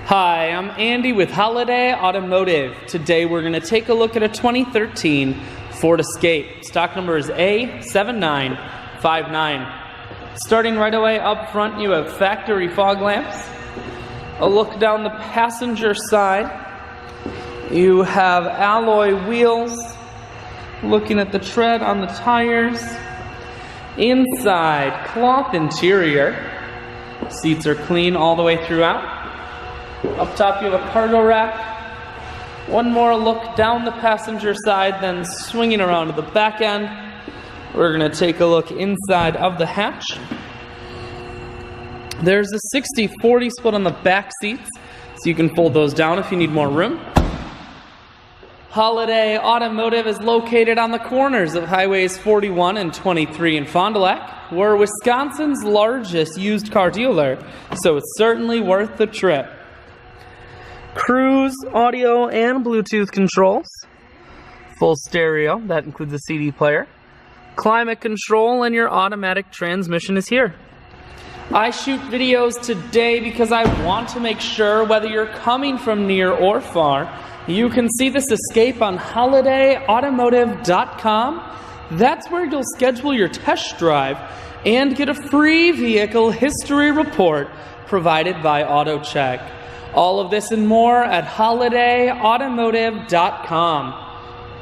Hi, I'm Andy with Holiday Automotive. Today we're going to take a look at a 2013 Ford Escape. Stock number is A7959. Starting right away up front, you have factory fog lamps. A look down the passenger side, you have alloy wheels. Looking at the tread on the tires. Inside, cloth interior. Seats are clean all the way throughout. Up top you have a cargo rack. One more look down the passenger side, then swinging around to the back end. We're going to take a look inside of the hatch. There's a 60-40 split on the back seats, so you can fold those down if you need more room. Holiday Automotive is located on the corners of Highways 41 and 23 in Fond du Lac. We're Wisconsin's largest used car dealer, so it's certainly worth the trip. Cruise, audio, and Bluetooth controls. Full stereo, that includes a CD player. Climate control, and your automatic transmission is here. I shoot videos today because I want to make sure whether you're coming from near or far, you can see this Escape on holidayautomotive.com. That's where you'll schedule your test drive and get a free vehicle history report provided by AutoCheck. All of this and more at holidayautomotive.com.